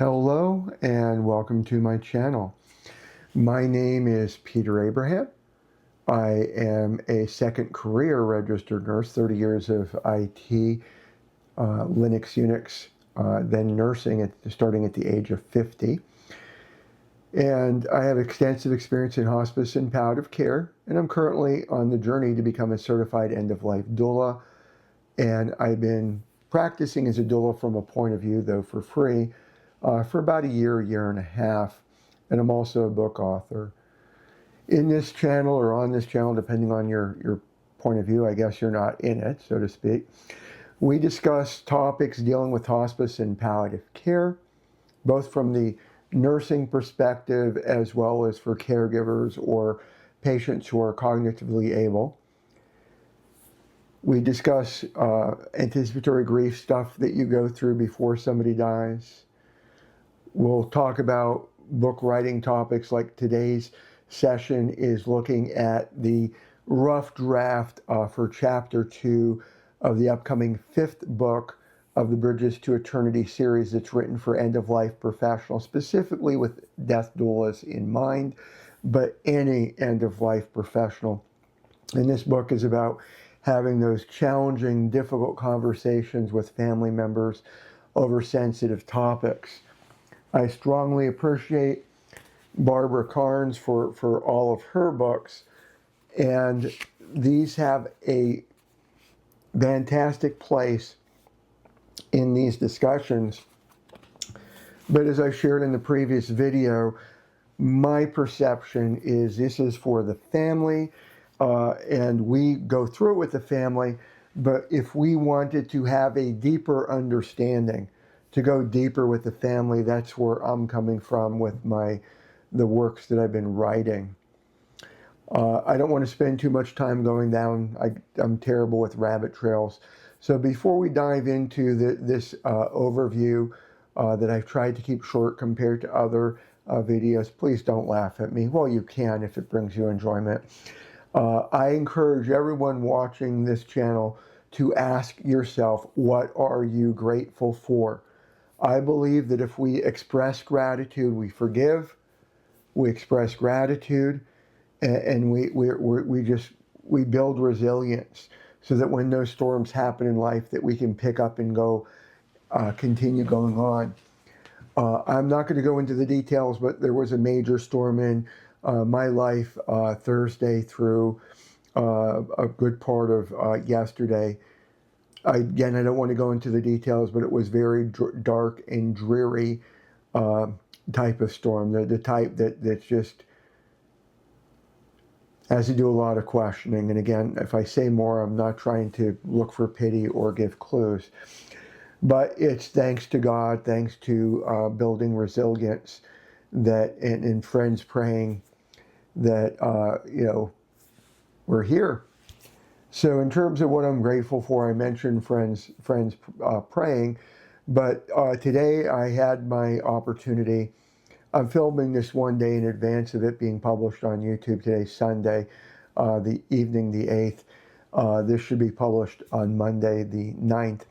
Hello and welcome to my channel. My name is Peter Abraham. I am a second career registered nurse, 30 years of IT, Linux, Unix, then nursing starting at the age of 50. And I have extensive experience in hospice and palliative care, and I'm currently on the journey to become a certified end-of-life doula. And I've been practicing as a doula from a point of view, though for free, for about a year and a half, and I'm also a book author. In this channel, or on this channel, depending on your point of view, I guess you're not in it, so to speak, we discuss topics dealing with hospice and palliative care, both from the nursing perspective as well as for caregivers or patients who are cognitively able. We discuss anticipatory grief stuff that you go through before somebody dies. We'll talk about book writing topics, like today's session is looking at the rough draft for Chapter 2 of the upcoming 5th book of the Bridges to Eternity series that's written for end-of-life professionals, specifically with death doulas in mind, but any end-of-life professional. And this book is about having those challenging, difficult conversations with family members over sensitive topics. I strongly appreciate Barbara Karnes for all of her books, and these have a fantastic place in these discussions. But as I shared in the previous video, my perception is this is for the family, and we go through it with the family, but if we wanted to have a deeper understanding, to go deeper with the family, that's where I'm coming from with the works that I've been writing. I don't want to spend too much time going down. I'm terrible with rabbit trails. So before we dive into this overview that I've tried to keep short compared to other videos, please don't laugh at me. Well, you can if it brings you enjoyment. I encourage everyone watching this channel to ask yourself, what are you grateful for? I believe that if we express gratitude, we forgive, we express gratitude, and we build resilience so that when those storms happen in life, that we can pick up and go, continue going on. I'm not going to go into the details, but there was a major storm in my life Thursday through a good part of yesterday. Again, I don't want to go into the details, but it was very dark and dreary type of storm, the type that just has to do a lot of questioning. And again, if I say more, I'm not trying to look for pity or give clues. But it's thanks to God, thanks to building resilience, that and friends praying that, we're here. So in terms of what I'm grateful for, I mentioned friends praying, but today I had my opportunity. I'm filming this one day in advance of it being published on YouTube. Today's Sunday, the evening, the 8th. This should be published on Monday, the 9th.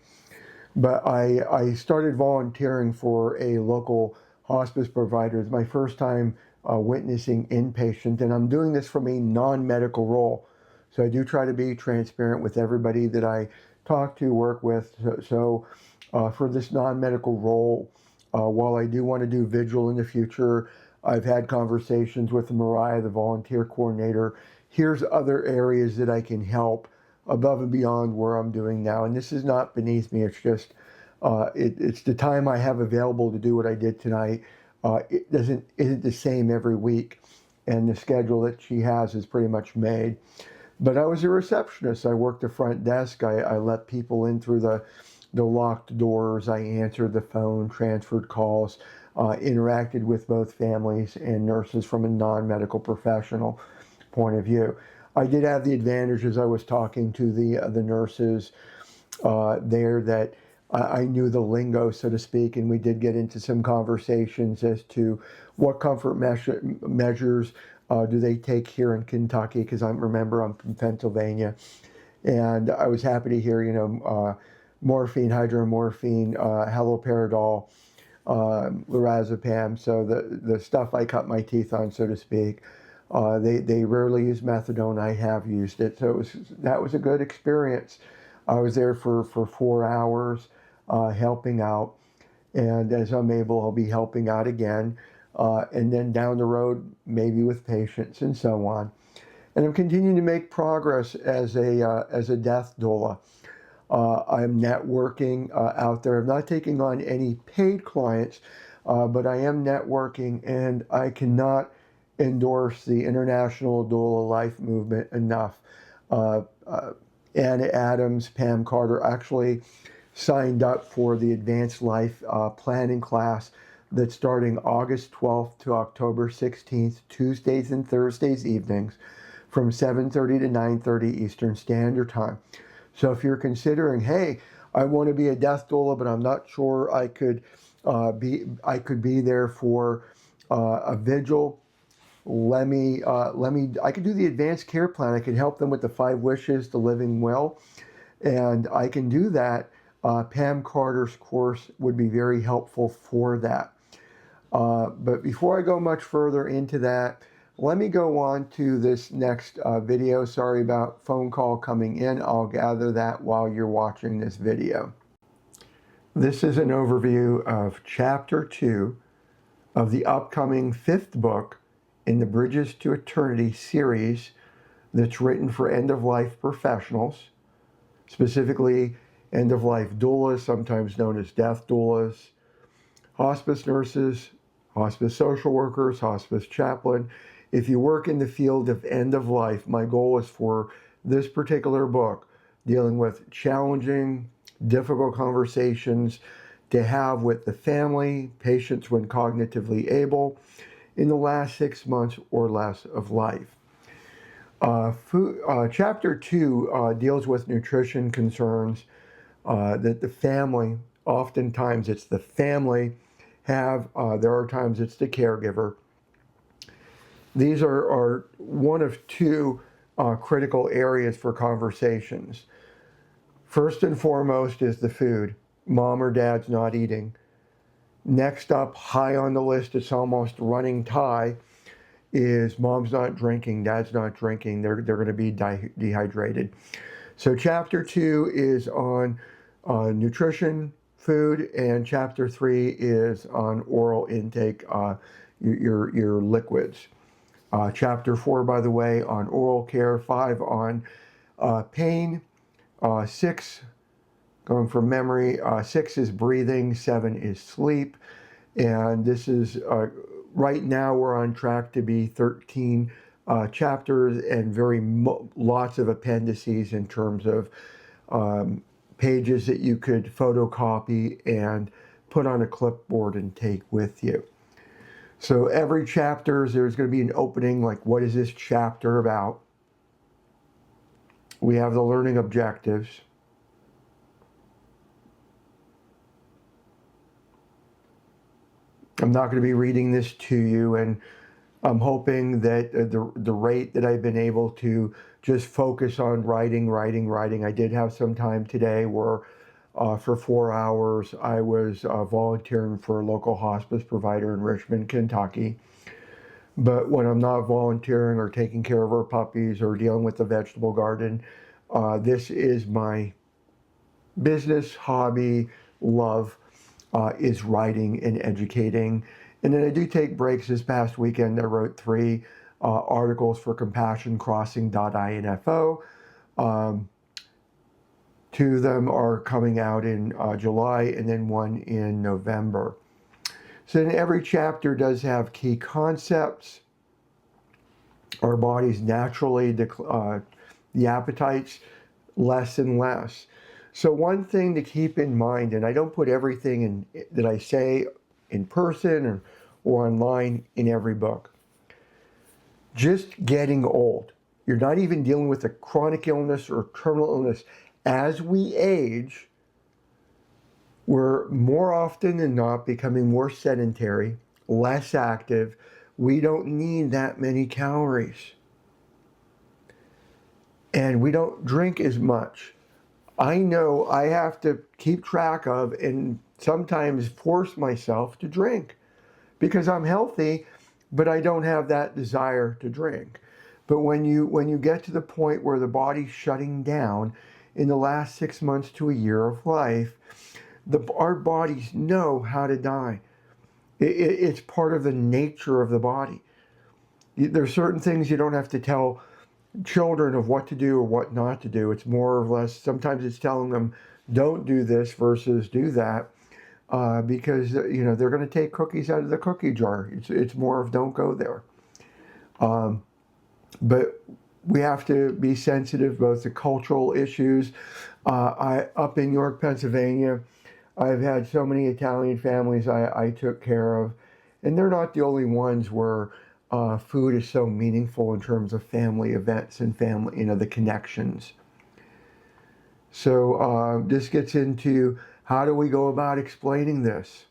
But I started volunteering for a local hospice provider. It's my first time witnessing inpatient, and I'm doing this from a non-medical role. So I do try to be transparent with everybody that I talk to, work with. So for this non-medical role, while I do want to do vigil in the future, I've had conversations with Mariah, the volunteer coordinator. Here's other areas that I can help above and beyond where I'm doing now. And this is not beneath me. It's just, it's the time I have available to do what I did tonight. It isn't the same every week. And the schedule that she has is pretty much made. But I was a receptionist. I worked the front desk. I let people in through the locked doors. I answered the phone, transferred calls, interacted with both families and nurses from a non-medical professional point of view. I did have the advantage as I was talking to the nurses there that I knew the lingo, so to speak, and we did get into some conversations as to what comfort measures do they take here in Kentucky, because remember, I'm from Pennsylvania. And I was happy to hear, morphine, hydromorphine, haloperidol, lorazepam, so the stuff I cut my teeth on, so to speak. They rarely use methadone. I have used it, so that was a good experience. I was there for 4 hours helping out, and as I'm able, I'll be helping out again, and then down the road, maybe with patients and so on. And I'm continuing to make progress as a death doula. I'm networking out there. I'm not taking on any paid clients, but I am networking, and I cannot endorse the International Doula Life Movement enough. Anna Adams, Pam Carter actually signed up for the Advanced Life Planning class that's starting August 12th to October 16th, Tuesdays and Thursdays evenings from 7:30 to 9:30 Eastern Standard Time. So if you're considering, hey, I want to be a death doula, but I'm not sure I could be there for a vigil. I could do the advanced care plan. I can help them with the 5 wishes to living well, and I can do that. Pam Carter's course would be very helpful for that. But before I go much further into that, let me go on to this next video. Sorry about phone call coming in. I'll gather that while you're watching this video. This is an overview of Chapter 2 of the upcoming 5th book in the Bridges to Eternity series that's written for end-of-life professionals, specifically end-of-life doulas, sometimes known as death doulas, hospice nurses, hospice social workers, hospice chaplain. If you work in the field of end of life, my goal is for this particular book, dealing with challenging, difficult conversations to have with the family, patients when cognitively able, in the last 6 months or less of life. Chapter 2 deals with nutrition concerns that the family, oftentimes it's the family, have. There are times it's the caregiver. These are one of 2 critical areas for conversations. First and foremost is the food. Mom or dad's not eating. Next up, high on the list, it's almost running tie, is mom's not drinking, dad's not drinking. They're going to be dehydrated. So chapter 2 is on nutrition, food, and chapter 3 is on oral intake, your liquids. Chapter 4, by the way, on oral care, 5 on pain, 6, going from memory, 6 is breathing, 7 is sleep, and this is, right now we're on track to be 13 chapters and lots of appendices in terms of pages that you could photocopy and put on a clipboard and take with you. So every chapter, there's going to be an opening, like what is this chapter about? We have the learning objectives. I'm not going to be reading this to you, and I'm hoping that the rate that I've been able to just focus on writing. I did have some time today where for 4 hours I was volunteering for a local hospice provider in Richmond, Kentucky. But when I'm not volunteering or taking care of our puppies or dealing with the vegetable garden, this is my business, hobby, love, is writing and educating. And then I do take breaks. This past weekend I wrote 3 articles for CompassionCrossing.info. 2 of them are coming out in July and then 1 in November. So then every chapter does have key concepts. Our bodies naturally, the appetites less and less. So one thing to keep in mind, and I don't put everything that I say in person or online in every book. Just getting old. You're not even dealing with a chronic illness or terminal illness. As we age, we're more often than not becoming more sedentary, less active. We don't need that many calories. And we don't drink as much. I know I have to keep track of and sometimes force myself to drink because I'm healthy, but I don't have that desire to drink. But when you get to the point where the body's shutting down in the last 6 months to a year of life, our bodies know how to die. It's part of the nature of the body. There's certain things you don't have to tell children of what to do or what not to do. It's more or less, sometimes it's telling them, don't do this versus do that. Because they're going to take cookies out of the cookie jar. It's more of don't go there. But we have to be sensitive both to cultural issues. Up in York, Pennsylvania, I've had so many Italian families I took care of, and they're not the only ones where food is so meaningful in terms of family events and family, the connections. So this gets into how do we go about explaining this?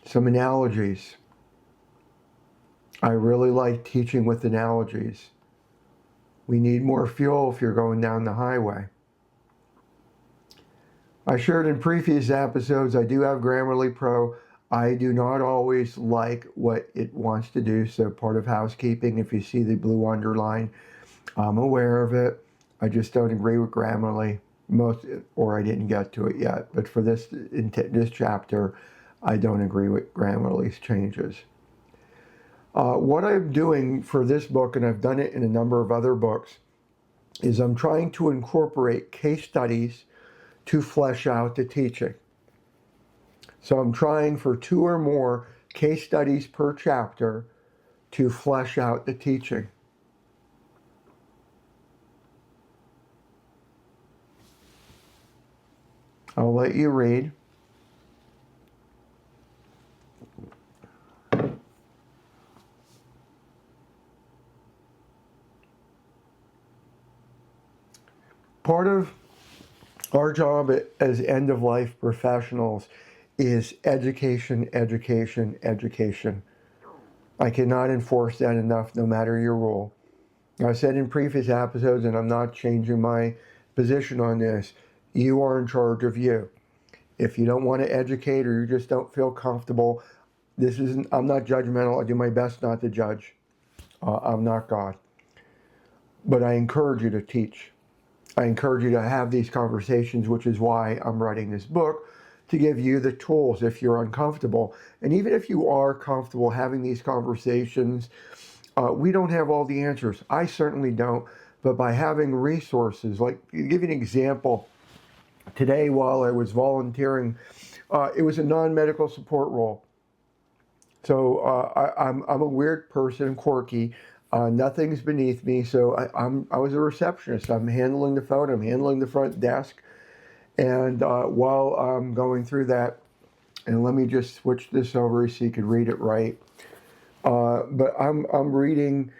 Some analogies. I really like teaching with analogies. We need more fuel if you're going down the highway. I shared in previous episodes, I do have Grammarly Pro. I do not always like what it wants to do, so part of housekeeping, if you see the blue underline, I'm aware of it. I just don't agree with Grammarly. Or I didn't get to it yet. But for this chapter, I don't agree with Grammarly's changes. What I'm doing for this book, and I've done it in a number of other books, is I'm trying to incorporate case studies to flesh out the teaching. So I'm trying for 2 or more case studies per chapter to flesh out the teaching. I'll let you read. Part of our job as end-of-life professionals is education, education, education. I cannot enforce that enough, no matter your rule. I said in previous episodes, and I'm not changing my position on this, you are in charge of you. If you don't want to educate or you just don't feel comfortable, I'm not judgmental. I do my best not to judge. I'm not God. But I encourage you to teach. I encourage you to have these conversations, which is why I'm writing this book, to give you the tools if you're uncomfortable. And even if you are comfortable having these conversations, we don't have all the answers. I certainly don't. But by having resources, like, to give you an example, today while I was volunteering, it was a non-medical support role. So I'm a weird person, quirky. Nothing's beneath me. So I was a receptionist. I'm handling the phone. I'm handling the front desk. And while I'm going through that, and let me just switch this over so you can read it right. But I'm reading,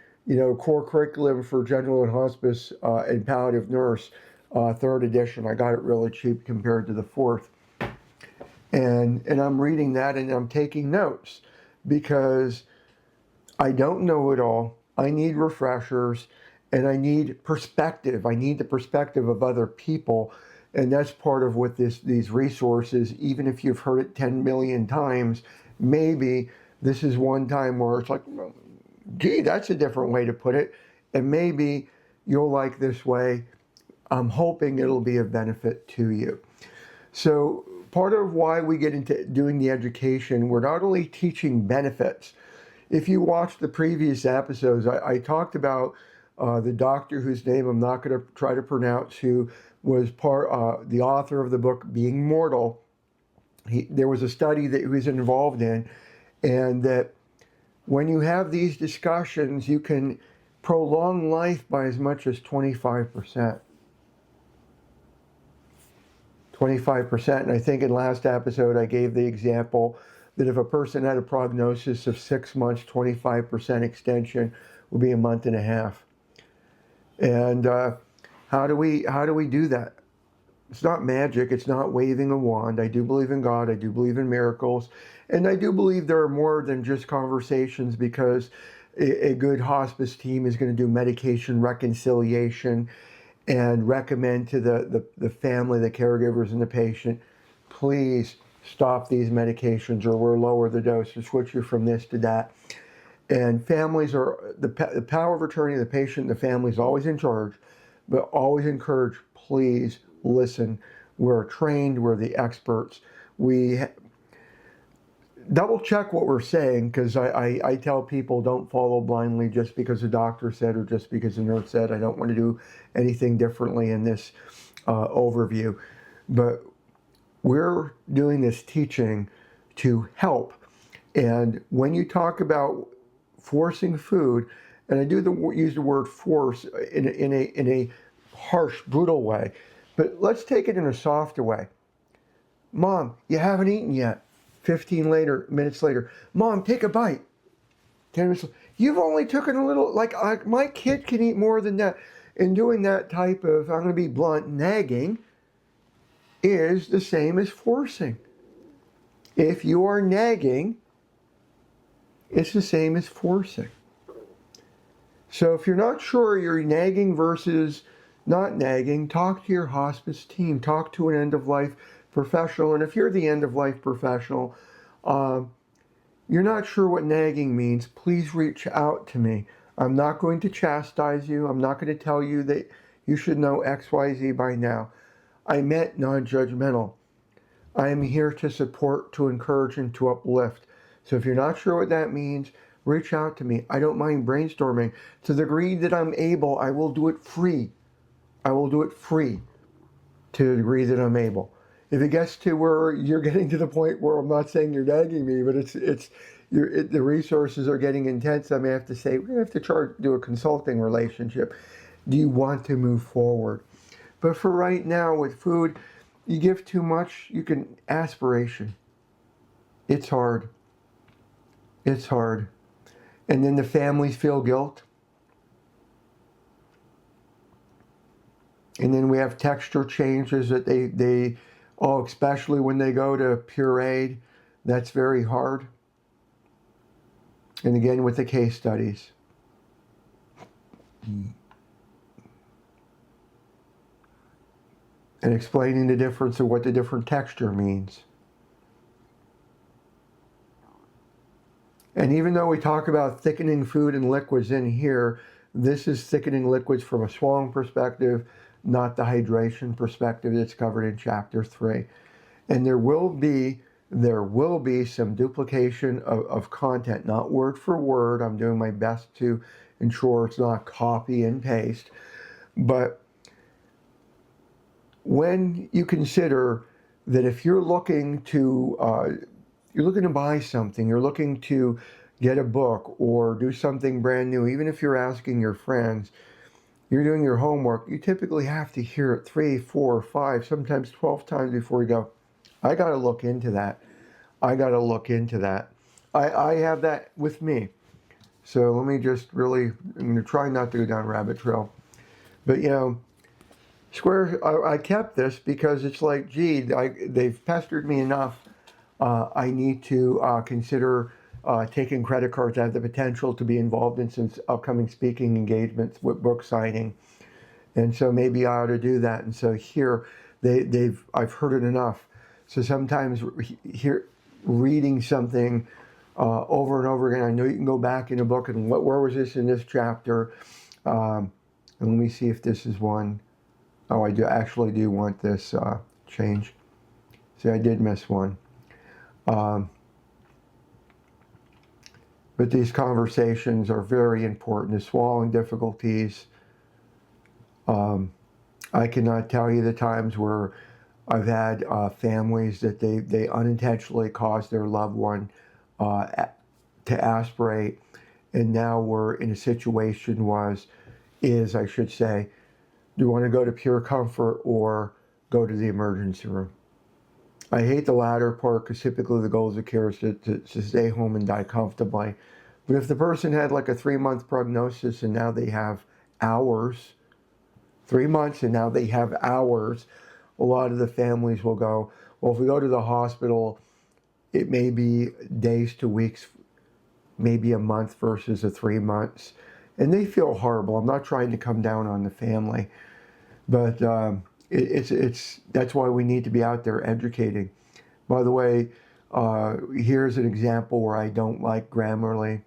core curriculum for general and hospice and palliative nurse, 3rd edition. I got it really cheap compared to the 4th. And I'm reading that and I'm taking notes because I don't know it all. I need refreshers and I need perspective. I need the perspective of other people. And that's part of what these resources, even if you've heard it 10 million times, maybe this is one time where it's like, gee, that's a different way to put it. And maybe you'll like this way. I'm hoping it'll be of benefit to you. So part of why we get into doing the education, we're not only teaching benefits. If you watched the previous episodes, I talked about the doctor whose name I'm not going to try to pronounce, who was the author of the book Being Mortal. There was a study that he was involved in, and that when you have these discussions, you can prolong life by as much as 25%. 25%. And I think in last episode, I gave the example that if a person had a prognosis of 6 months, 25% extension would be a month and a half. And how do we do that? It's not magic. It's not waving a wand. I do believe in God. I do believe in miracles. And I do believe there are more than just conversations, because a good hospice team is going to do medication reconciliation and recommend to the family, the caregivers, and the patient, please stop these medications or we'll lower the dose or switch you from this to that. And families are, the power of attorney, the patient, the family is always in charge, but always encourage, please listen. We're trained, we're the experts. We double check what we're saying, because I tell people don't follow blindly just because the doctor said or just because the nurse said. I don't want to do anything differently in this overview. But we're doing this teaching to help. And when you talk about forcing food, and I do use the word force in a harsh, brutal way, but let's take it in a softer way. Mom, you haven't eaten yet. 15 minutes later, Mom, take a bite. 10 minutes later, you've only taken a little, like my kid can eat more than that. And doing that type of, I'm going to be blunt, nagging is the same as forcing. If you are nagging, it's the same as forcing. So if you're not sure you're nagging versus not nagging, talk to your hospice team, talk to an end-of-life professional. And if you're the end-of-life professional, you're not sure what nagging means, please reach out to me. I'm not going to chastise you. I'm not going to tell you that you should know X, Y, Z by now. I meant non-judgmental. I am here to support, to encourage, and to uplift. So if you're not sure what that means, reach out to me. I don't mind brainstorming. To the degree that I'm able, I will do it free. I will do it free to the degree that I'm able. If it gets to where you're getting to the point where I'm not saying you're nagging me, but the resources are getting intense, I may have to say, we're going to have to do a consulting relationship. Do you want to move forward? But for right now, with food, you give too much, you can, aspiration. It's hard. It's hard. And then the families feel guilt. And then we have texture changes that they especially when they go to pureed, that's very hard. And again, with the case studies. And explaining the difference of what the different texture means. And even though we talk about thickening food and liquids in here, this is thickening liquids from a swallowing perspective, not the hydration perspective that's covered in chapter 3. And there will be some duplication of content, not word for word. I'm doing my best to ensure it's not copy and paste. But when you consider that if you're looking to buy something, you're looking to get a book or do something brand new, even if you're asking your friends, you're doing your homework, you typically have to hear it 3, 4, 5, sometimes 12 times before you go, I got to look into that. I got to look into that. I have that with me. So let me just really, I'm going to try not to go down a rabbit trail. But, I kept this because it's like, gee, they've pestered me enough. I need to consider taking credit cards. I have the potential to be involved in some upcoming speaking engagements with book signing. And so maybe I ought to do that. And so here, I've heard it enough. So sometimes reading something over and over again, I know you can go back in a book and where was this in this chapter? And let me see if this is one. Oh, I actually do want this change. See, I did miss one. But these conversations are very important. The swallowing difficulties. I cannot tell you the times where I've had families that they unintentionally caused their loved one to aspirate, and now we're in a situation I should say, do you want to go to pure comfort or go to the emergency room? I hate the latter part because typically the goal of the care is to stay home and die comfortably. But if the person had like a 3-month prognosis and now they have hours, 3 months and now they have hours, a lot of the families will go, well, if we go to the hospital, it may be days to weeks, maybe a month versus a 3 months. And they feel horrible. I'm not trying to come down on the family. But that's why we need to be out there educating. By the way, here's an example where I don't like Grammarly.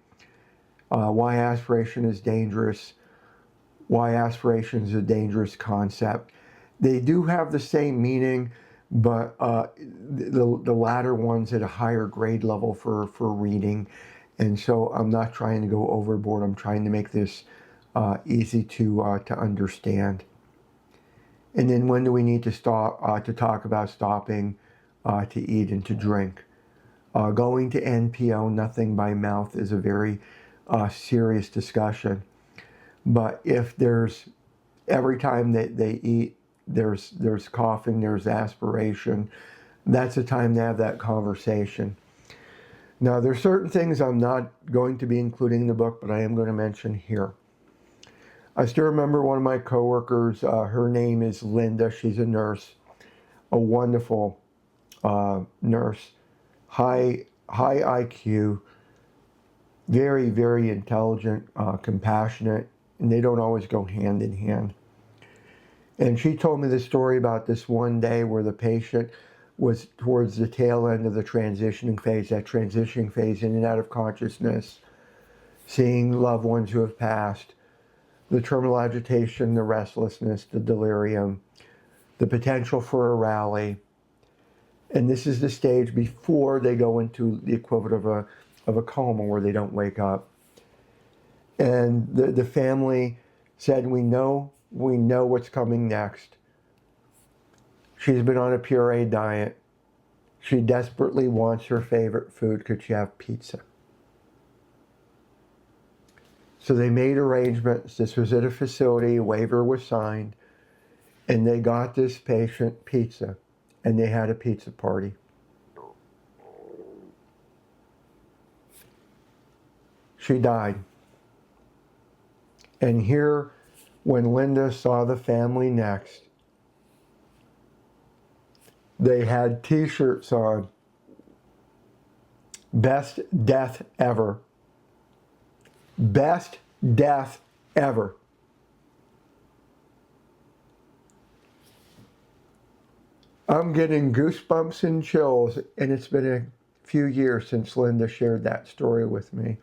Why aspiration is dangerous. Why aspiration is a dangerous concept. They do have the same meaning, but the latter one's at a higher grade level for reading. And so I'm not trying to go overboard. I'm trying to make this easy to understand. And then when do we need to stop to talk about stopping to eat and to drink? Going to NPO, nothing by mouth, is a very serious discussion. But if there's every time that they eat, there's coughing, there's aspiration, that's a time to have that conversation. Now, there's certain things I'm not going to be including in the book, but I am going to mention here. I still remember one of my coworkers, her name is Linda. She's a nurse, a wonderful nurse, high IQ, very, very intelligent, compassionate, and they don't always go hand in hand. And she told me this story about this one day where the patient was towards the tail end of the transitioning phase, that transitioning phase in and out of consciousness, seeing loved ones who have passed, the terminal agitation, the restlessness, the delirium, the potential for a rally. And this is the stage before they go into the equivalent of a coma where they don't wake up. And the family said, we know what's coming next. She's been on a puree diet. She desperately wants her favorite food. Could she have pizza? So they made arrangements. This was at a facility. A waiver was signed. And they got this patient pizza. And they had a pizza party. She died. And here, when Linda saw the family next, they had t-shirts on. Best death ever. Best death ever. I'm getting goosebumps and chills, and it's been a few years since Linda shared that story with me.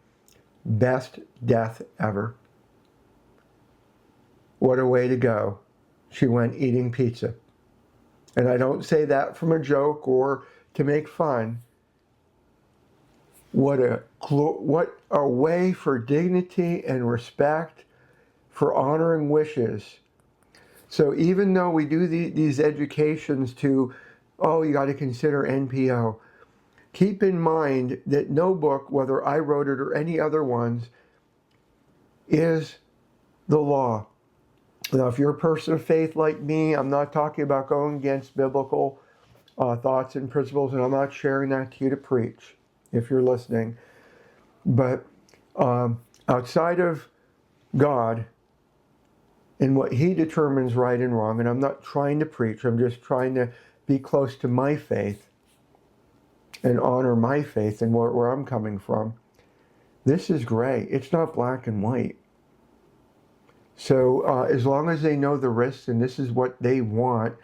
Best death ever. What a way to go. She went eating pizza. And I don't say that from a joke or to make fun. What a way for dignity and respect, for honoring wishes. So even though we do these educations to, you got to consider NPO, keep in mind that no book, whether I wrote it or any other ones, is the law. Now, if you're a person of faith like me, I'm not talking about going against biblical thoughts and principles, and I'm not sharing that to you to preach, if you're listening. But outside of God and what He determines right and wrong, and I'm not trying to preach, I'm just trying to be close to my faith and honor my faith and where I'm coming from. This is gray. It's not black and white. So as long as they know the risks and this is what they want,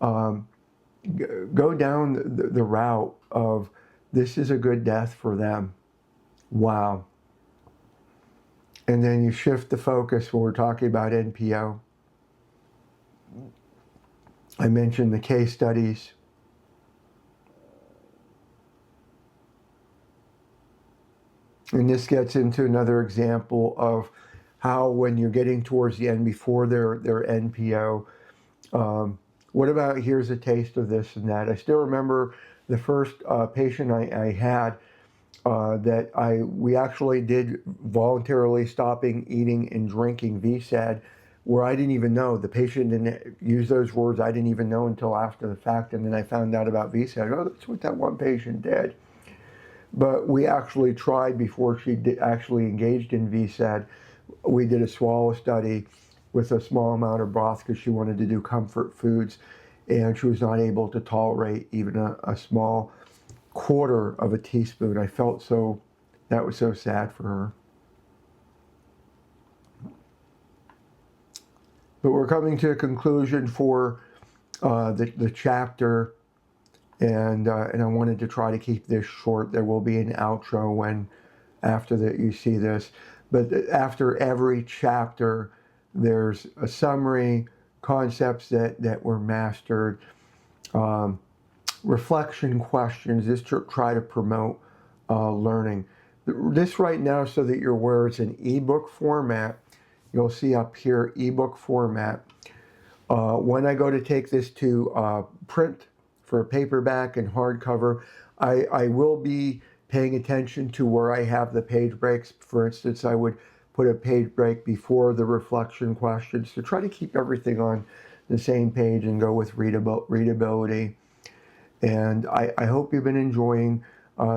go down the route of this is a good death for them. Wow. And then you shift the focus when we're talking about NPO. I mentioned the case studies. And this gets into another example of how when you're getting towards the end before their NPO, what about here's a taste of this and that. I still remember the first patient I had we actually did voluntarily stopping eating and drinking VSAD, where I didn't even know. The patient didn't use those words. I didn't even know until after the fact, and then I found out about VSAD. Oh, that's what that one patient did. But we actually tried before she actually engaged in VSAD. We did a swallow study with a small amount of broth because she wanted to do comfort foods, and she was not able to tolerate even a small quarter of a teaspoon. I felt that was so sad for her. But we're coming to a conclusion for the chapter, and I wanted to try to keep this short. There will be an outro when after that you see this, but after every chapter there's a summary, concepts that were mastered, reflection questions, just to try to promote learning. This right now, so that you're aware, it's an ebook format. You'll see up here ebook format. When I go to take this to print for a paperback and hardcover, I will be paying attention to where I have the page breaks. For instance, I would put a page break before the reflection questions to try to keep everything on the same page and go with readability. And I hope you've been enjoying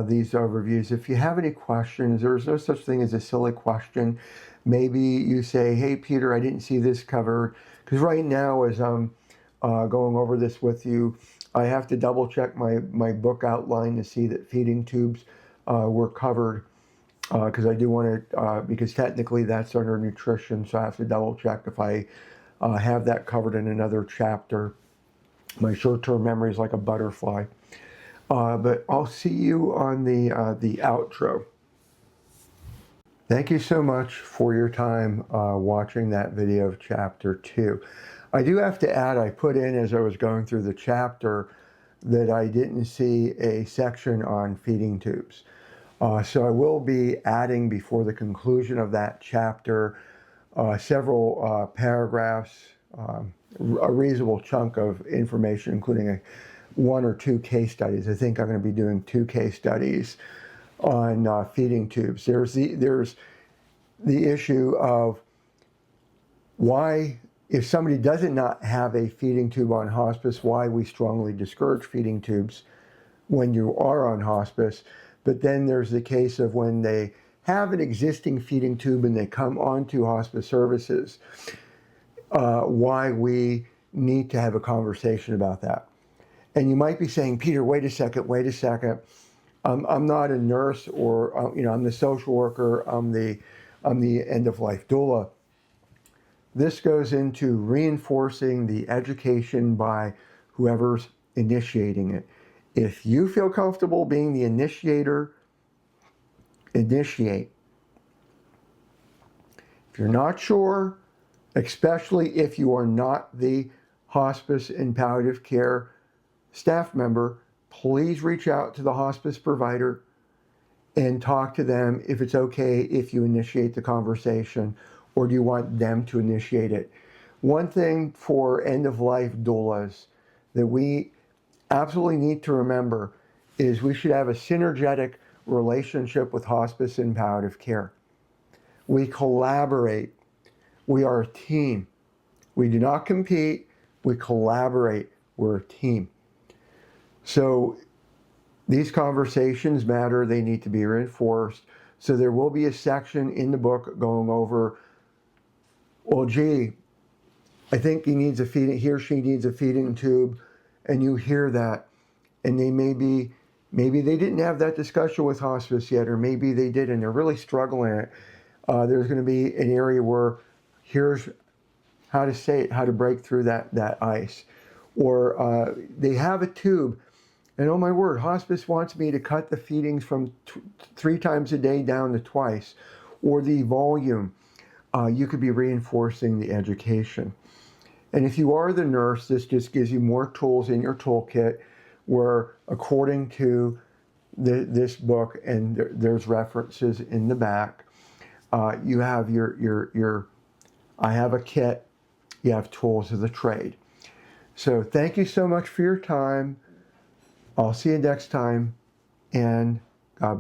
these overviews. If you have any questions, there's no such thing as a silly question. Maybe you say, hey, Peter, I didn't see this covered. Because right now, as I'm going over this with you, I have to double check my book outline to see that feeding tubes were covered. Because I do want to, because technically that's under nutrition, so I have to double check if I have that covered in another chapter. My short-term memory is like a butterfly. But I'll see you on the outro. Thank you so much for your time watching that video of chapter 2. I do have to add, I put in as I was going through the chapter that I didn't see a section on feeding tubes. So I will be adding before the conclusion of that chapter several paragraphs, a reasonable chunk of information, including one or two case studies. I think I'm going to be doing 2 case studies on feeding tubes. There's the issue of why, if somebody does not have a feeding tube on hospice, why we strongly discourage feeding tubes when you are on hospice. But then there's the case of when they have an existing feeding tube and they come onto hospice services, why we need to have a conversation about that. And you might be saying, Peter, wait a second. I'm not a nurse, or I'm the social worker. I'm the end-of-life doula. This goes into reinforcing the education by whoever's initiating it. If you feel comfortable being the initiator, initiate. If you're not sure, especially if you are not the hospice and palliative care staff member, please reach out to the hospice provider and talk to them if it's okay if you initiate the conversation, or do you want them to initiate it. One thing for end-of-life doulas that we absolutely need to remember is we should have a synergetic relationship with hospice and palliative care. We collaborate. We are a team. We do not compete. We collaborate. We're a team. So these conversations matter. They need to be reinforced. So there will be a section in the book going over, well, gee, I think he or she needs a feeding tube, and you hear that, and maybe they didn't have that discussion with hospice yet, or maybe they did and they're really struggling. There's going to be an area where here's how to say it, how to break through that ice. Or they have a tube, and oh my word, hospice wants me to cut the feedings from 3 times a day down to twice, or the volume. You could be reinforcing the education. And if you are the nurse, this just gives you more tools in your toolkit, where according to this book, and there's references in the back, you have I have a kit, you have tools of the trade. So thank you so much for your time. I'll see you next time, and God bless.